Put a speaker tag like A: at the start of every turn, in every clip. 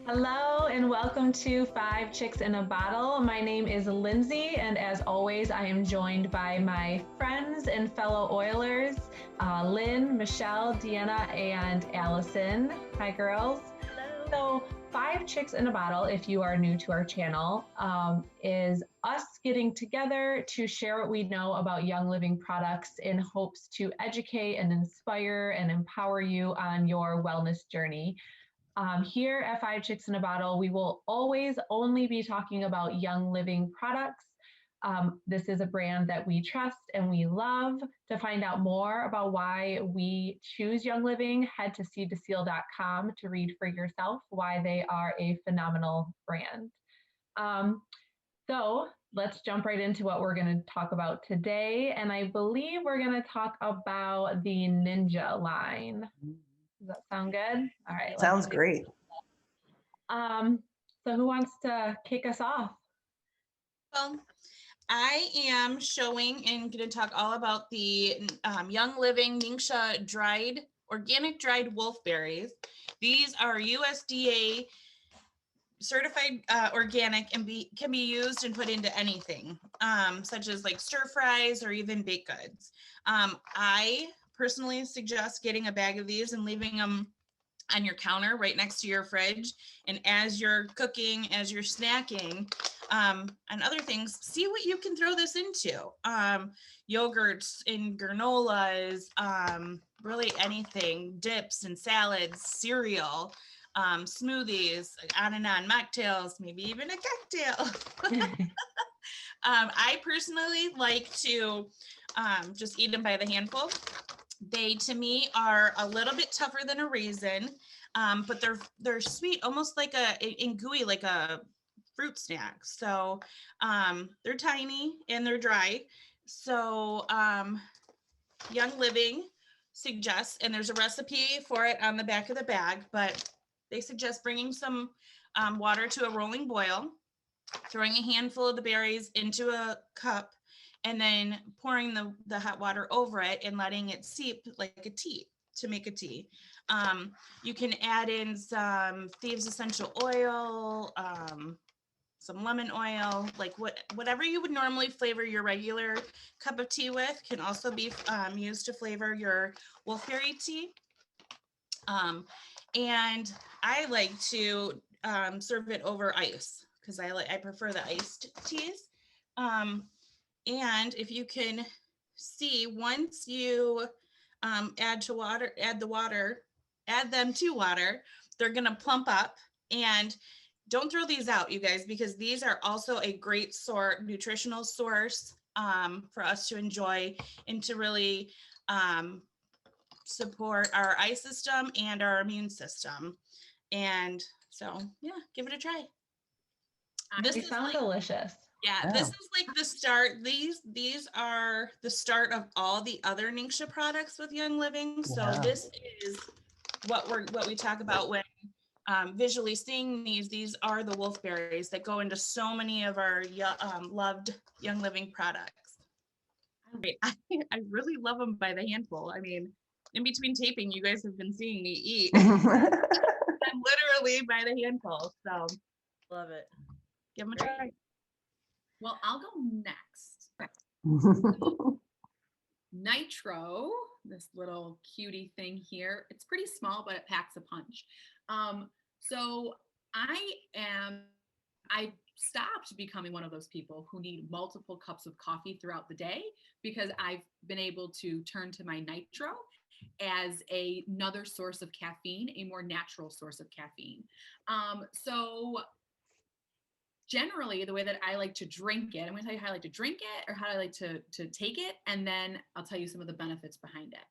A: Hello and welcome to Five Chicks in a Bottle. My name is Lindsay, and as always, I am joined by my friends and fellow Oilers, Lynn, Michelle, Deanna, and Allison. Hi, girls. So, Five Chicks in a Bottle, if you are new to our channel, is us getting together to share what we know about Young Living products in hopes to educate and inspire and empower you on your wellness journey. Here at Five Chicks in a Bottle, we will always only be talking about Young Living products. This is a brand that we trust and we love. To find out more about why we choose Young Living, head to seedtoseal.com to read for yourself why they are a phenomenal brand. So let's jump right into what we're going to talk about today. And I believe we're going to talk about the Ningxia line. Does that sound good? All right.
B: Sounds great.
A: So who wants to kick us off?
C: Well, I am showing and going to talk all about the Young Living Ningxia organic dried wolfberries. These are USDA certified organic and can be used and put into anything, such as like stir fries or even baked goods. I personally suggest getting a bag of these and leaving them on your counter right next to your fridge. And as you're cooking, as you're snacking, and other things, see what you can throw this into. Yogurts and granolas, really anything, dips and salads, cereal, smoothies, on and on, mocktails, maybe even a cocktail. I personally like to just eat them by the handful. They, to me, are a little bit tougher than a raisin, but they're sweet, almost like and gooey, like a fruit snack. So they're tiny and they're dry. So Young Living suggests, and there's a recipe for it on the back of the bag, but they suggest bringing some water to a rolling boil, throwing a handful of the berries into a cup, and then pouring the hot water over it and letting it seep like a tea to make a tea. You can add in some thieves essential oil, some lemon oil, like whatever you would normally flavor your regular cup of tea with can also be used to flavor your wolfberry tea. And I like to serve it over ice because I prefer the iced teas. And if you can see, once you add them to water, they're gonna plump up. And don't throw these out, you guys, because these are also a great nutritional source for us to enjoy and to really support our eye system and our immune system. And so, yeah, give it a try.
A: They sound delicious.
C: Yeah, this is like the start. These are the start of all the other Ningxia products with Young Living. So this is what we talk about when visually seeing these. These are the wolfberries that go into so many of our loved Young Living products. I really love them by the handful. I mean, in between taping, you guys have been seeing me eat. I'm literally by the handful. So
D: love it.
C: Give them a try.
E: Well, I'll go next. Nitro, this little cutie thing here. It's pretty small, but it packs a punch. So I stopped becoming one of those people who need multiple cups of coffee throughout the day because I've been able to turn to my Nitro as another source of caffeine, a more natural source of caffeine. So generally, the way that I like to drink it, I'm going to tell you how I like to drink it or how I like to take it, and then I'll tell you some of the benefits behind it.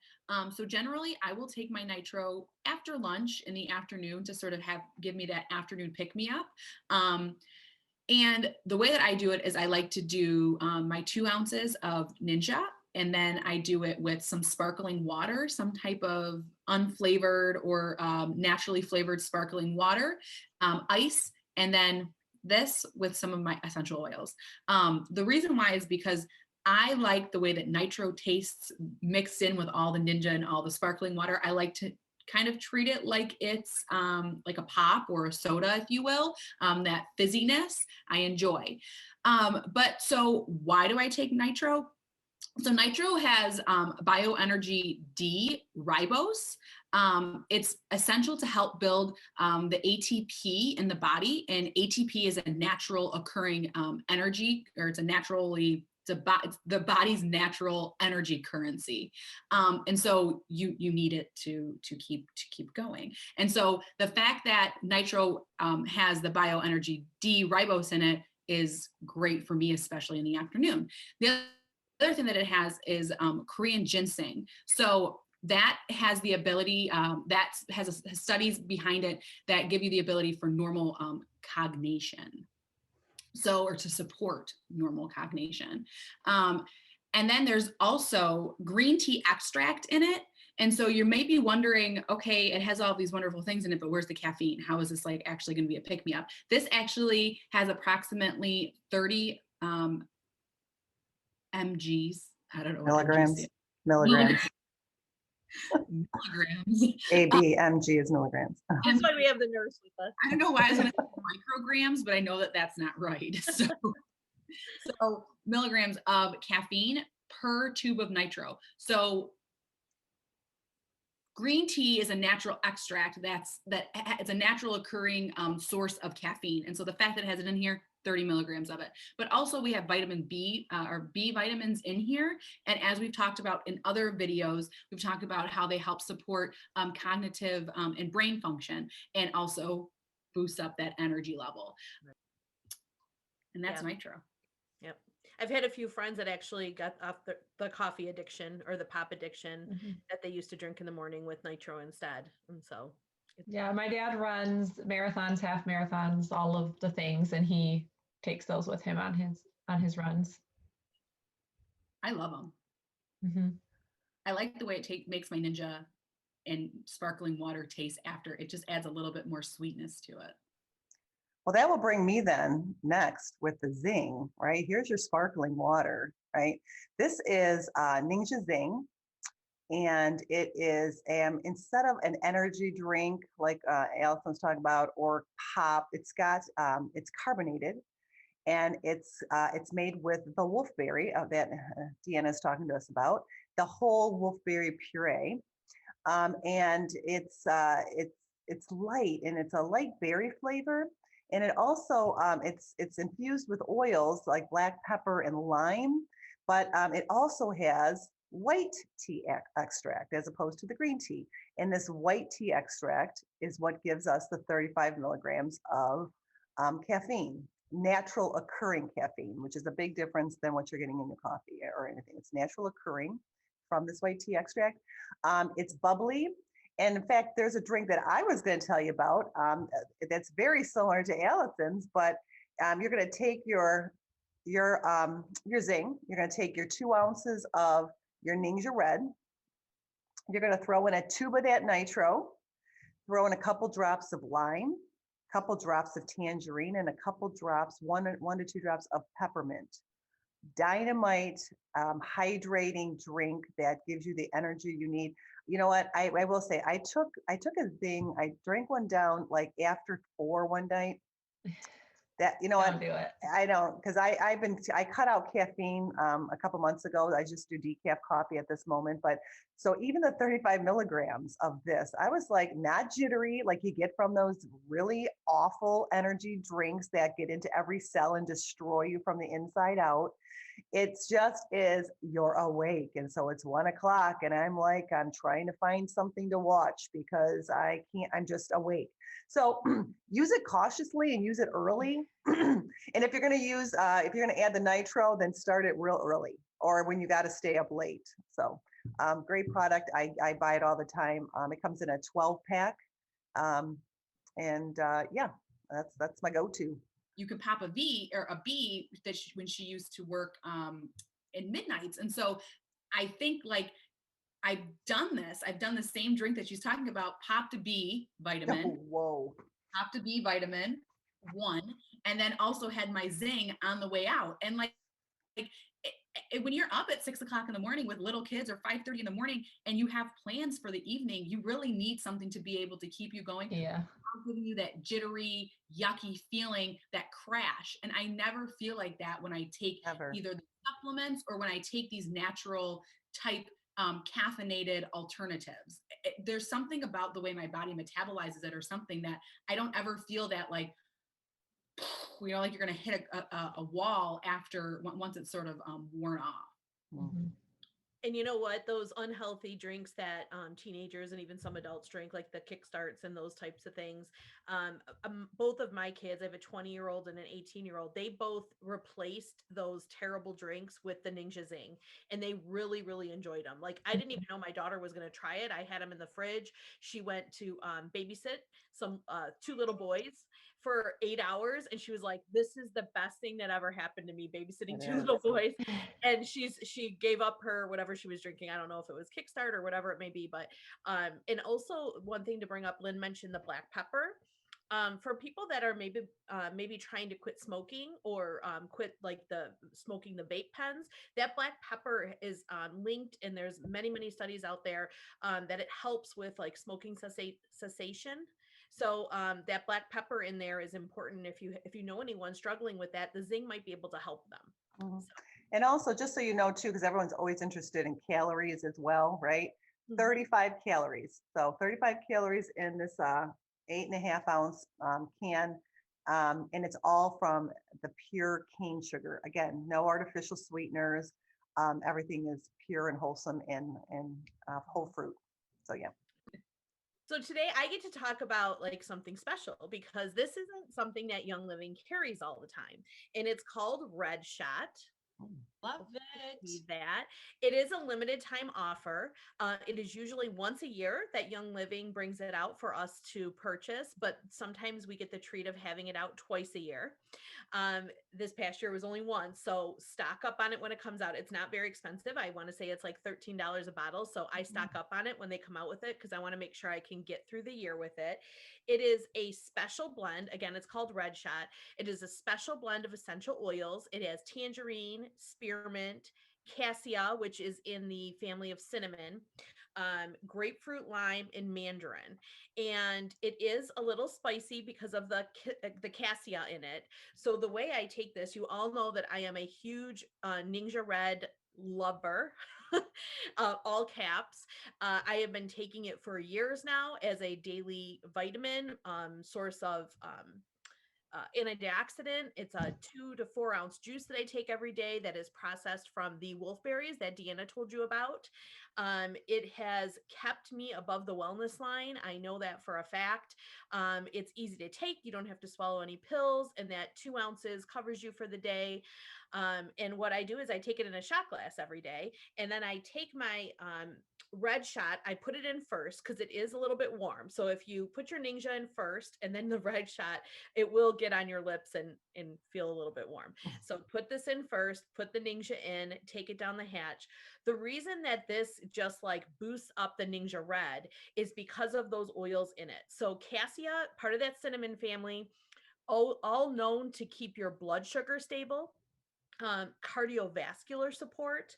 E: So generally, I will take my Nitro after lunch in the afternoon to sort of give me that afternoon pick-me-up. And the way that I do it is I like to do my 2 ounces of Ningxia, and then I do it with some sparkling water, some type of unflavored or naturally flavored sparkling water, ice, and then this with some of my essential oils. The reason why is because I like the way that Nitro tastes mixed in with all the Ningxia and all the sparkling water. I like to kind of treat it like it's like a pop or a soda, if you will. That fizziness I enjoy. But so why do I take Nitro? So Nitro has bioenergy D ribose. It's essential to help build the ATP in the body, and ATP is a natural occurring energy, or it's the body's natural energy currency, and so you need it to keep going. And so the fact that Nitro has the bioenergy D ribose in it is great for me, especially in the afternoon. The other thing that it has is Korean ginseng. So that has the ability, that has studies behind it that give you the ability for normal cognition. So, or to support normal cognition. And then there's also green tea extract in it. And so you may be wondering, okay, it has all these wonderful things in it, but where's the caffeine? How is this like actually going to be a pick-me-up? This actually has approximately 30 mgs. I don't know.
B: Milligrams.
E: Milligrams.
B: ABMG is milligrams.
D: That's why we have the nurse with us.
E: I don't know why I was going to say micrograms, but I know that that's not right. So milligrams of caffeine per tube of Nitro. So green tea is a natural extract it's a natural occurring source of caffeine. And so the fact that it has it in here, 30 milligrams of it. But also we have vitamin B or B vitamins in here. And as we've talked about in other videos, we've talked about how they help support cognitive and brain function, and also boost up that energy level. And that's Nitro.
D: Yep. I've had a few friends that actually got off the coffee addiction or the pop addiction that they used to drink in the morning with Nitro instead. And so.
A: Yeah, my dad runs marathons, half marathons, all of the things, and he takes those with him on his runs.
E: I love them.
A: Mm-hmm.
E: I like the way it makes my Ningxia and sparkling water taste after. It just adds a little bit more sweetness to it.
B: Well, that will bring me then next with the Zyng, right? Here's your sparkling water, right? This is Ningxia Zing, and it is instead of an energy drink like Allison was talking about, or pop, it's carbonated, and it's made with the wolfberry that Deanna is talking to us about, the whole wolfberry puree, and it's light, and it's a light berry flavor, and it also it's infused with oils like black pepper and lime, but it also has white tea extract as opposed to the green tea, and this white tea extract is what gives us the 35 milligrams of caffeine. Natural occurring caffeine, which is a big difference than what you're getting in your coffee or anything. It's natural occurring from this white tea extract. It's bubbly. And in fact, there's a drink that I was going to tell you about that's very similar to Allison's, but you're going to take your Zyng, you're going to take your 2 ounces of your Ningxia Red, you're going to throw in a tube of that Nitro, throw in a couple drops of lime, couple drops of tangerine, and a couple drops, one to 2 drops of peppermint. Dynamite hydrating drink that gives you the energy you need. You know what? I will say I took a Zyng. I drank one down like after 4 one night. That
A: Don't do it.
B: I don't, because I cut out caffeine a couple months ago. I just do decaf coffee at this moment. But so even the 35 milligrams of this, I was like not jittery like you get from those really awful energy drinks that get into every cell and destroy you from the inside out. It's just is you're awake. And so it's 1 o'clock and I'm trying to find something to watch because I'm just awake. So use it cautiously and use it early. And if you're going to add the Nitro, then start it real early or when you got to stay up late. So great product. I buy it all the time. It comes in a 12 pack. Yeah, that's my go-to.
E: You can pop a V or a B that when she used to work in midnights. And so I think like I've done the same drink that she's talking about, popped a B vitamin.
B: Whoa.
E: Popped a B vitamin, 1, and then also had my Zyng on the way out. And like when you're up at 6 o'clock in the morning with little kids or 5:30 in the morning and you have plans for the evening, you really need something to be able to keep you going.
A: Yeah.
E: Without giving you that jittery, yucky feeling, that crash. And I never feel like that when I take either the supplements or when I take these natural type caffeinated alternatives. There's something about the way my body metabolizes it or something that I don't ever feel that like, you know, like you're going to hit a wall after once it's sort of worn off.
A: Mm-hmm.
D: And you know what? Those unhealthy drinks that teenagers and even some adults drink, like the Kickstarts and those types of things. Both of my kids, I have a 20-year-old and an 18-year-old, they both replaced those terrible drinks with the Ningxia Zing. And they really, really enjoyed them. Like, I didn't even know my daughter was going to try it. I had them in the fridge. She went to babysit some 2 little boys for 8 hours. And she was like, this is the best thing that ever happened to me, babysitting 2 little boys. And she gave up her whatever she was drinking. I don't know if it was Kickstart or whatever it may be, but and also one thing to bring up, Lynn mentioned the black pepper. For people that are maybe trying to quit smoking or quit like smoking the vape pens, that black pepper is linked, and there's many studies out there that it helps with like smoking cessation. So that black pepper in there is important. If you know anyone struggling with that, the Zyng might be able to help them.
B: Mm-hmm. And also, just so you know too, because everyone's always interested in calories as well, right? Mm-hmm. 35 calories. So 35 calories in this 8.5 ounce can, and it's all from the pure cane sugar. Again, no artificial sweeteners. Everything is pure and wholesome and whole fruit. So yeah.
D: So today I get to talk about like something special, because this isn't something that Young Living carries all the time, and it's called Red Shot.
C: Love it.
D: That it is a limited time offer. It is usually once a year that Young Living brings it out for us to purchase, but sometimes we get the treat of having it out twice a year. This past year was only once, so stock up on it when it comes out. It's not very expensive. I want to say it's like $13 a bottle, so I stock up on it when they come out with it because I want to make sure I can get through the year with it. It is a special blend. Again, it's called Red Shot. It is a special blend of essential oils. It has tangerine, spearmint, cassia, which is in the family of cinnamon, grapefruit, lime, and mandarin. And it is a little spicy because of the cassia in it. So the way I take this, you all know that I am a huge Ningxia Red lover, all caps. I have been taking it for years now as a daily vitamin source of antioxidant. It's a 2 to 4 ounce juice that I take every day that is processed from the Wolfberries that Deanna told you about. It has kept me above the wellness line. I know that for a fact. It's easy to take. You don't have to swallow any pills, and that 2 ounces covers you for the day. And what I do is I take it in a shot glass every day, and then I take my Red Shot, I put it in first because it is a little bit warm. So if you put your Ningxia in first and then the Red Shot, it will get on your lips and feel a little bit warm. So put this in first, put the Ningxia in, take it down the hatch. The reason that this just like boosts up the Ningxia Red is because of those oils in it. So cassia, part of that cinnamon family, all known to keep your blood sugar stable, cardiovascular support,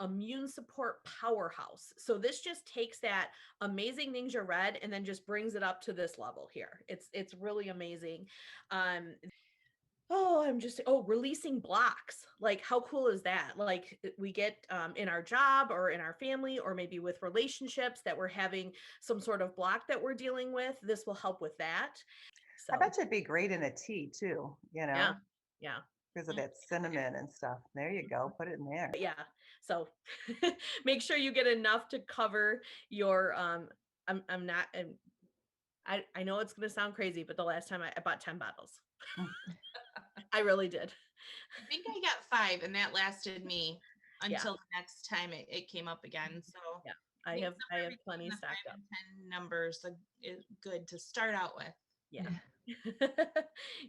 D: immune support powerhouse. So this just takes that amazing Ningxia Red and then just brings it up to this level here. It's really amazing. Releasing blocks. Like, how cool is that? Like, we get in our job or in our family or maybe with relationships that we're having some sort of block that we're dealing with. This will help with that. So,
B: I bet you it'd be great in a tea too, you know?
D: Yeah.
B: Because of that cinnamon and stuff. There you go. Put it in there.
D: Yeah. So make sure you get enough to cover your, I know it's going to sound crazy, but the last time I bought 10 bottles. I really did.
C: I think I got 5, and that lasted me until the next time it came up again. So
D: yeah, I have plenty stacked up.
C: 10 numbers is good to start out with.
D: Yeah.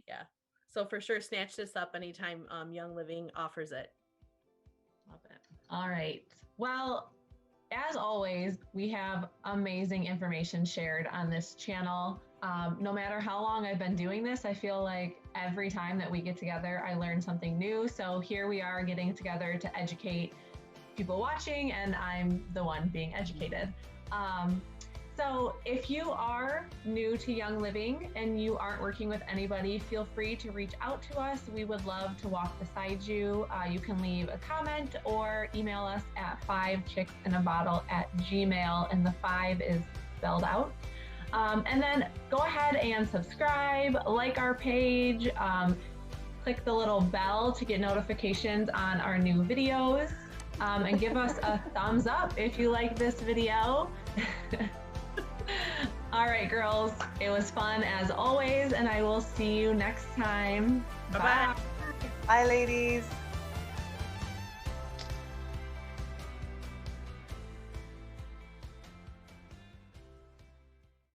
D: Yeah. So for sure, snatch this up anytime Young Living offers it.
C: Love it.
A: All right. Well, as always, we have amazing information shared on this channel. No matter how long I've been doing this, I feel like every time that we get together, I learn something new. So here we are getting together to educate people watching, and I'm the one being educated. So if you are new to Young Living and you aren't working with anybody, feel free to reach out to us. We would love to walk beside you. You can leave a comment or email us at 5chicksinaBottle@gmail.com, and the 5 is spelled out. And then go ahead and subscribe, like our page, click the little bell to get notifications on our new videos, and give us a thumbs up if you like this video. All right, girls, it was fun as always, and I will see you next time.
D: Bye-bye.
B: Bye, ladies.